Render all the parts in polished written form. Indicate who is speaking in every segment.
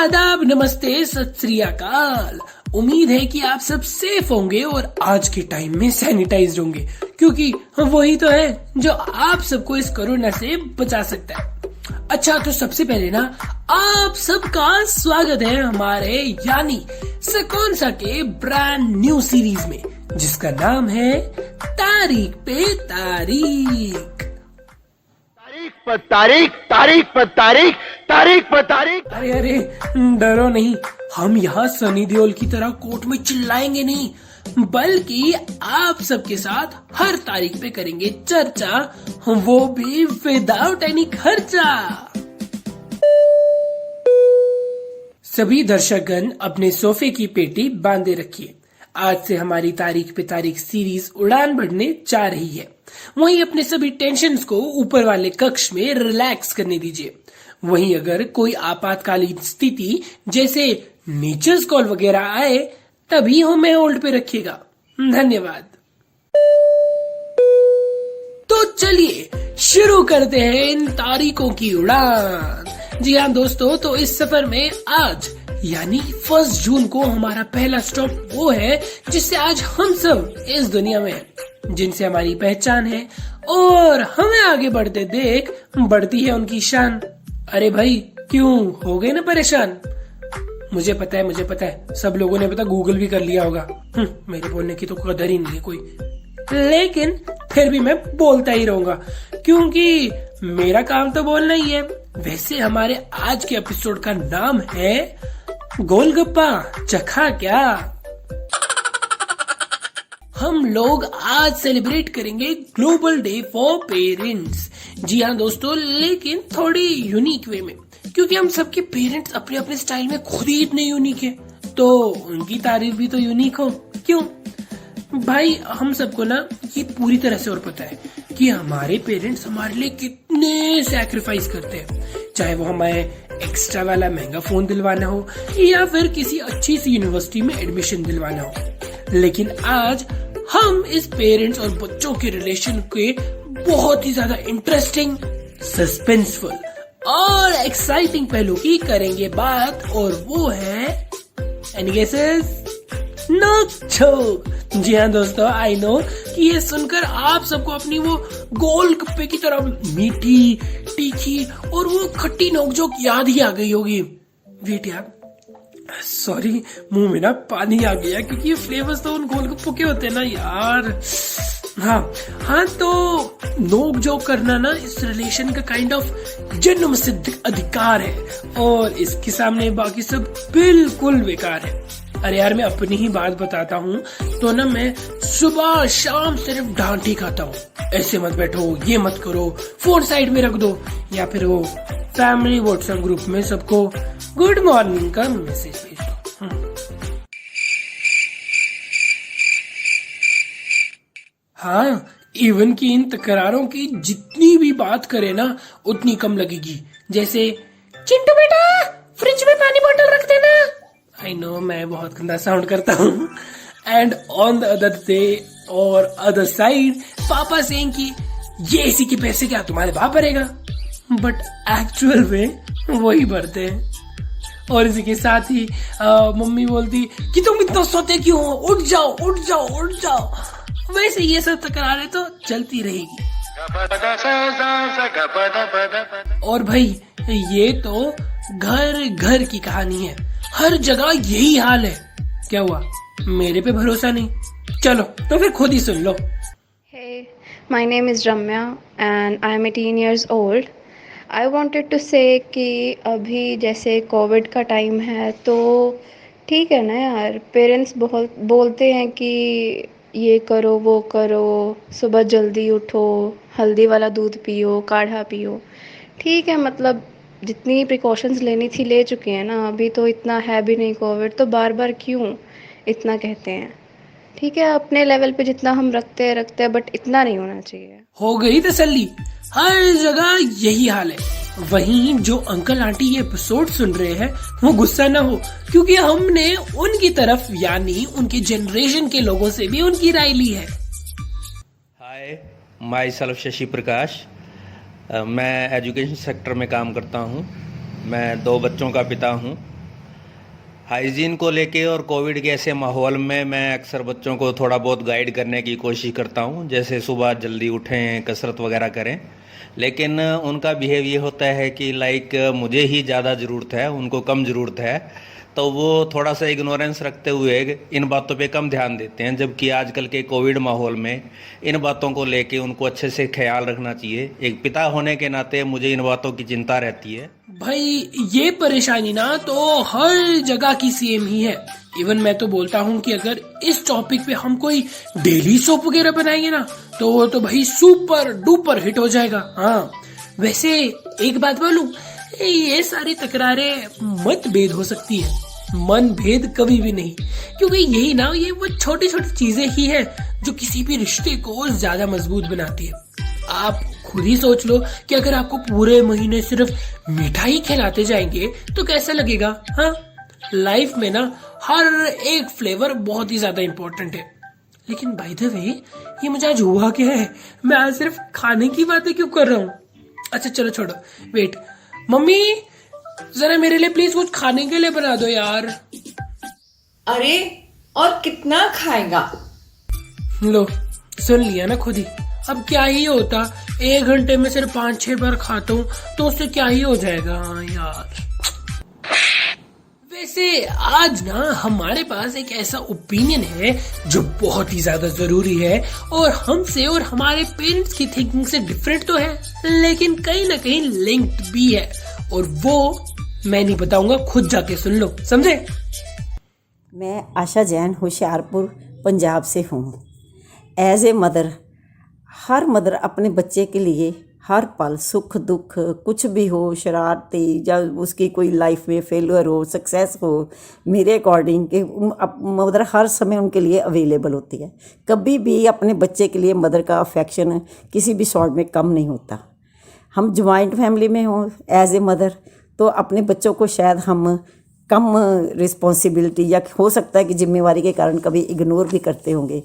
Speaker 1: आदाब, नमस्ते, सत श्री अकाल। उम्मीद है कि आप सब सेफ होंगे और आज के टाइम में सैनिटाइज्ड होंगे, क्योंकि वही तो है जो आप सबको इस कोरोना से बचा सकता है। अच्छा, तो सबसे पहले ना आप सबका स्वागत है हमारे यानी सकौनसा के ब्रांड न्यू सीरीज में, जिसका नाम है तारीख पे तारीख।
Speaker 2: तारीख तारीख पर तारीख, तारीख पर तारीख।
Speaker 1: अरे डरो नहीं, हम यहाँ सनी देओल की तरह कोर्ट में चिल्लाएंगे नहीं, बल्कि आप सबके साथ हर तारीख पे करेंगे चर्चा, वो भी विदाउट एनी खर्चा। सभी दर्शकगण अपने सोफे की पेटी बांधे रखिए। आज से हमारी तारीख पे तारीख सीरीज उड़ान बढ़ने जा रही है। वहीं अपने सभी टेंशन्स को ऊपर वाले कक्ष में रिलैक्स करने दीजिए। वहीं अगर कोई आपातकालीन स्थिति जैसे नेचर्स कॉल वगैरह आए, तभी हमें होल्ड पे रखिएगा। धन्यवाद। तो चलिए शुरू करते हैं इन तारीखों की उड़ान। जी हाँ दोस्तों, तो इस सफर में आज यानी 1 जून को हमारा पहला स्टॉप वो है जिससे आज हम सब इस दुनिया में हैं, जिनसे हमारी पहचान है और हमें आगे बढ़ते देख बढ़ती है उनकी शान। अरे भाई, क्यों हो गए ना परेशान? मुझे पता है सब लोगों ने पता गूगल भी कर लिया होगा। मेरे बोलने की तो कदर ही नहीं है कोई, लेकिन फिर भी मैं बोलता ही रहूंगा क्योंकि मेरा काम तो बोलना ही है। वैसे हमारे आज के एपिसोड का नाम है गोलगप्पा चखा क्या। हम लोग आज सेलिब्रेट करेंगे ग्लोबल डे फॉर पेरेंट्स। जी हाँ दोस्तों, लेकिन थोड़ी यूनिक वे में, क्योंकि हम सबके पेरेंट्स अपने अपने स्टाइल में खुद ही इतने यूनिक है, तो उनकी तारीफ भी तो यूनिक हो। क्यों भाई, हम सबको ना ये पूरी तरह से और पता है कि हमारे पेरेंट्स हमारे लिए कितने सैक्रिफाइस करते हैं, चाहे वो हमें एक्स्ट्रा वाला महंगा फोन दिलवाना हो या फिर किसी अच्छी सी यूनिवर्सिटी में एडमिशन दिलवाना हो। लेकिन आज हम इस पेरेंट्स और बच्चों के रिलेशन के बहुत ही ज्यादा इंटरेस्टिंग, सस्पेंसफुल और एक्साइटिंग पहलू की करेंगे बात, और वो है एनी गेसेस? नोक-झोंक। जी हाँ दोस्तों, आई नो कि ये सुनकर आप सबको अपनी वो गोलगप्पे की तरह मीठी, तीखी और वो खट्टी नोक-झोंक याद ही आ गई होगी। वेट यार, सॉरी, मुंह में ना पानी आ गया क्योंकि ये फ्लेवर्स तो उन गोलगप्पों के होते हैं ना यार। हाँ, तो नोक-झोंक करना ना इस रिलेशन का काइंड ऑफ जन्म सिद्ध अधिकार है और इसके सामने बाकी सब बिल्कुल बेकार है। अरे यार, मैं अपनी ही बात बताता हूँ तो ना मैं सुबह शाम सिर्फ डांट ही खाता हूँ, ऐसे मत बैठो, ये मत करो, फोन साइड में रख दो, या फिर वो फैमिली व्हाट्सएप ग्रुप में सबको गुड मॉर्निंग का मैसेज भेज दो। हाँ, इवन की इन तकरारों की जितनी भी बात करे ना उतनी कम लगेगी। जैसे, चिंटू बेटा फ्रिज में पानी बोतल रख देना। आई नो मैं बहुत गंदा साउंड करता हूँ। And on the other day और अदर साइड पापा सेइंग कि ये एसी के पैसे क्या तुम्हारे बाप भरेगा, बट एक्चुअल में वही भरते हैं। और इसी के साथ ही मम्मी बोलती कि तुम इतना सोते क्यों हो, उठ जाओ उठ जाओ उठ जाओ। वैसे ये सब तकरारें तो चलती रहेगी। और भाई, ये तो घर घर की कहानी है, हर जगह यही हाल है। क्या हुआ, मेरे पे भरोसा नहीं? चलो तो फिर खुद ही सुन लो।
Speaker 3: Hey, my name is Ramya and I am 18 years old. I wanted to say कि अभी जैसे कोविड का टाइम है तो ठीक है ना यार, पेरेंट्स बहुत बोलते हैं कि ये करो वो करो, सुबह जल्दी उठो, हल्दी वाला दूध पियो, काढ़ा पियो। ठीक है, मतलब जितनी प्रिकॉशंस लेनी थी ले चुके हैं ना, अभी तो इतना है भी नहीं कोविड, तो बार बार क्यों इतना कहते हैं। ठीक है, अपने लेवल पे जितना हम रखते हैं बट इतना नहीं होना चाहिए।
Speaker 1: हो गई तसल्ली, हर जगह यही हाल है। वहीं जो अंकल आंटी ये एपिसोड सुन रहे हैं वो गुस्सा ना हो, क्योंकि हमने उनकी तरफ यानी उनके जनरेशन के लोगों से भी उनकी राय ली है।
Speaker 4: हाय, माई सेल्फ शशि प्रकाश। मैं एजुकेशन सेक्टर में काम करता हूँ। मैं 2 बच्चों का पिता हूँ हाइजीन को लेके और कोविड के ऐसे माहौल में मैं अक्सर बच्चों को थोड़ा बहुत गाइड करने की कोशिश करता हूँ, जैसे सुबह जल्दी उठें, कसरत वगैरह करें। लेकिन उनका बिहेव ये होता है कि लाइक मुझे ही ज़्यादा ज़रूरत है, उनको कम ज़रूरत है, तो वो थोड़ा सा इग्नोरेंस रखते हुए इन बातों पे कम ध्यान देते हैं। जबकि आजकल के कोविड माहौल में इन बातों को लेके उनको अच्छे से ख्याल रखना चाहिए। एक पिता होने के नाते मुझे इन बातों की चिंता रहती है।
Speaker 1: भाई ये परेशानी ना तो हर जगह की सेम ही है। इवन मैं तो बोलता हूँ कि अगर इस टॉपिक पे हम कोई डेली सोप वगैरह बनाएंगे ना तो भाई सुपर डुपर हिट हो जाएगा। हाँ वैसे एक बात बोलूं, ये सारी तकरारें मतभेद हो सकती है, मन भेद कभी भी नहीं, क्योंकि यही ना ये वो छोटी छोटी चीजें ही है जो किसी भी रिश्ते को ज्यादा मजबूत बनाती है। आप खुद ही सोच लो कि अगर आपको पूरे महीने सिर्फ मिठाई खिलाते जाएंगे तो कैसा लगेगा। हाँ लाइफ में ना हर एक फ्लेवर बहुत ही ज्यादा इंपॉर्टेंट है। लेकिन बाय द वे ये मुझे आज हुआ क्या है, मैं आज सिर्फ खाने की बातें क्यों कर रहा हूँ। अच्छा चलो छोड़ो, वेट, मम्मी जरा मेरे लिए प्लीज कुछ खाने के लिए बना दो यार।
Speaker 5: अरे और कितना खाएगा?
Speaker 1: लो सुन लिया ना खुद ही, अब क्या ही होता, 1 घंटे में सिर्फ 5-6 बार खाता हूँ तो उससे क्या ही हो जाएगा। हाँ यार, वैसे आज ना हमारे पास एक ऐसा ओपिनियन है जो बहुत ही ज्यादा जरूरी है और हमसे और हमारे पेरेंट्स की थिंकिंग से डिफरेंट तो है लेकिन कहीं ना कहीं लिंक्ड भी है, और वो मैं नहीं बताऊंगा, खुद जाके सुन लो, समझे।
Speaker 6: मैं आशा जैन होशियारपुर पंजाब से हूँ। एज ए मदर, हर मदर अपने बच्चे के लिए हर पल सुख दुख कुछ भी हो, शरारती या उसकी कोई लाइफ में फेलियर हो, सक्सेस हो, मेरे अकॉर्डिंग कि मदर हर समय उनके लिए अवेलेबल होती है। कभी भी अपने बच्चे के लिए मदर का अफेक्शन किसी भी सॉर्ट में कम नहीं होता। हम जॉइंट फैमिली में हों एज ए मदर तो अपने बच्चों को शायद हम कम रिस्पॉन्सिबिलिटी या हो सकता है कि जिम्मेवारी के कारण कभी इग्नोर भी करते होंगे,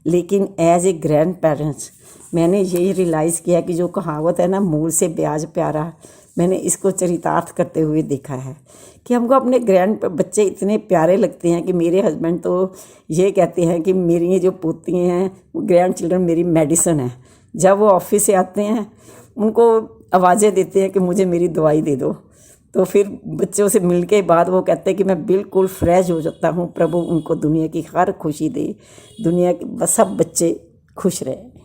Speaker 6: लेकिन एज ए ग्रैंड पेरेंट्स मैंने यही रियलाइज़ किया कि जो कहावत है ना, मूल से ब्याज प्यारा, मैंने इसको चरितार्थ करते हुए देखा है कि हमको अपने ग्रैंड बच्चे इतने प्यारे लगते हैं कि मेरे हस्बैंड तो ये कहते हैं कि मेरी ये जो पोती हैं वो ग्रैंड चिल्ड्रन मेरी मेडिसिन है। जब वो ऑफिस से आते हैं उनको आवाज़ें देते हैं कि मुझे मेरी दवाई दे दो, तो फिर बच्चों से मिल के बाद वो कहते हैं कि मैं बिल्कुल फ्रेश हो जाता हूँ। प्रभु उनको दुनिया की हर खुशी दे, दुनिया के सब बच्चे खुश रहे।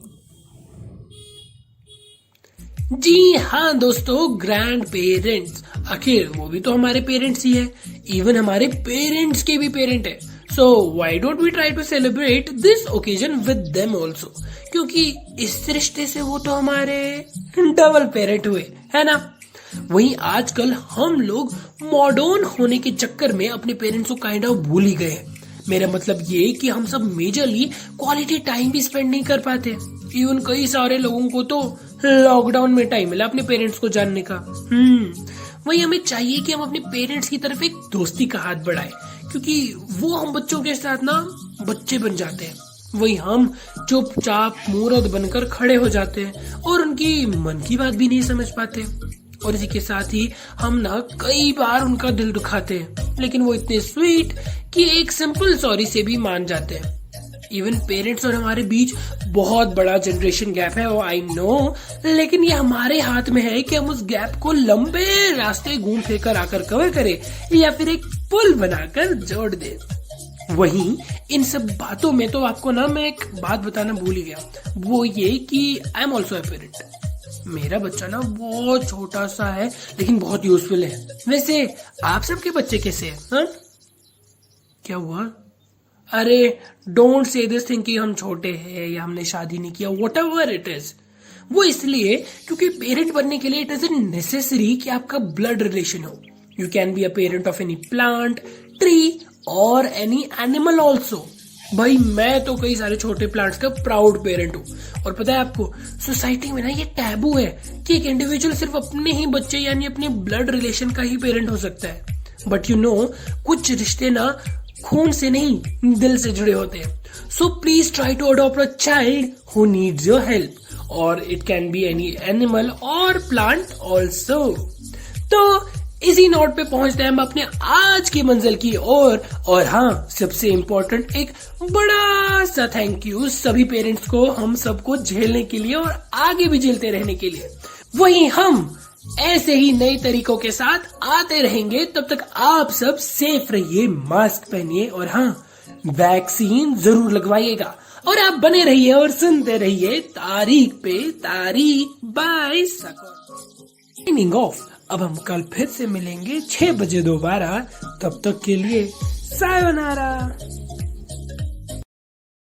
Speaker 1: जी हाँ दोस्तों, ग्रैंड पेरेंट्स, आखिर वो भी तो हमारे पेरेंट्स ही है, इवन हमारे पेरेंट्स के भी पेरेंट है। So why don't we try to celebrate this occasion with them also, क्योंकि इस रिश्ते से वो तो हमारे डबल पेरेंट हुए, है ना। वहीं आजकल हम लोग मॉडर्न होने के चक्कर में अपने पेरेंट्स को काइंड ऑफ भूल ही गए हैं। मेरा मतलब ये कि हम सब मेजरली क्वालिटी टाइम भी स्पेंड नहीं कर पाते। इवन कई सारे लोगों को तो लॉकडाउन में टाइम मिला अपने पेरेंट्स को जानने का। वही हमें चाहिए कि हम अपने पेरेंट्स की तरफ एक दोस्ती का हाथ बढ़ाएं, क्योंकि वो हम बच्चों के साथ ना बच्चे बन जाते हैं, वही हम चुपचाप मूर्ख बनकर खड़े हो जाते हैं और उनकी मन की बात भी नहीं समझ पाते। और इसी के साथ ही हम ना कई बार उनका दिल दुखाते हैं, लेकिन वो इतने स्वीट कि एक सिंपल सॉरी से भी मान जाते हैं। इवन पेरेंट्स और हमारे बीच बहुत बड़ा जनरेशन गैप है, आई नो, लेकिन ये हमारे हाथ में है कि हम उस गैप को लंबे रास्ते घूम फिर कर आकर कवर करें या फिर एक पुल बनाकर जोड़ दे। वहीं इन सब बातों में तो आपको ना मैं एक बात बताना भूल ही गया, वो ये कि I am also a parent. मेरा बच्चा ना बहुत छोटा सा है लेकिन बहुत यूजफुल है। वैसे आप सबके बच्चे कैसे हैं? हाँ? क्या हुआ? अरे डोंट से दिस थिंग कि हम छोटे हैं या हमने शादी नहीं किया, वॉट एवर इट इज। वो इसलिए क्योंकि पेरेंट बनने के लिए इट इज नेसेसरी कि आपका ब्लड रिलेशन हो। You can be a parent of any plant, tree और एनी एनिमल ऑल्सो। भाई मैं तो कई सारे छोटे प्लांट्स का प्राउड पेरेंट हूँ। और पता है आपको, सोसाइटी में ना ये टैबू है कि एक इंडिविजुअल सिर्फ अपने ही बच्चे यानी अपने ब्लड रिलेशन का ही पेरेंट हो सकता है। बट यू नो, कुछ रिश्ते ना खून से नहीं दिल से जुड़े होते हैं। So please try to adopt a child who needs your help, और it can be any animal और प्लांट ऑल्सो। तो इसी नोट पे पहुंचते हैं हम अपने आज की मंजिल की ओर। और हाँ, सबसे इम्पोर्टेंट एक बड़ा सा थैंक यू सभी पेरेंट्स को, हम सबको झेलने के लिए और आगे भी झेलते रहने के लिए। वहीं हम ऐसे ही नए तरीकों के साथ आते रहेंगे। तब तक आप सब सेफ रहिए, मास्क पहनिए और हाँ, वैक्सीन जरूर लगवाइएगा। और आप बने रहिए और सुनते रहिए तारीख पे तारीख बाय साइनिंग ऑफ। अब हम कल फिर से मिलेंगे 6 बजे दोबारा। तब तक के लिए सायोनारा।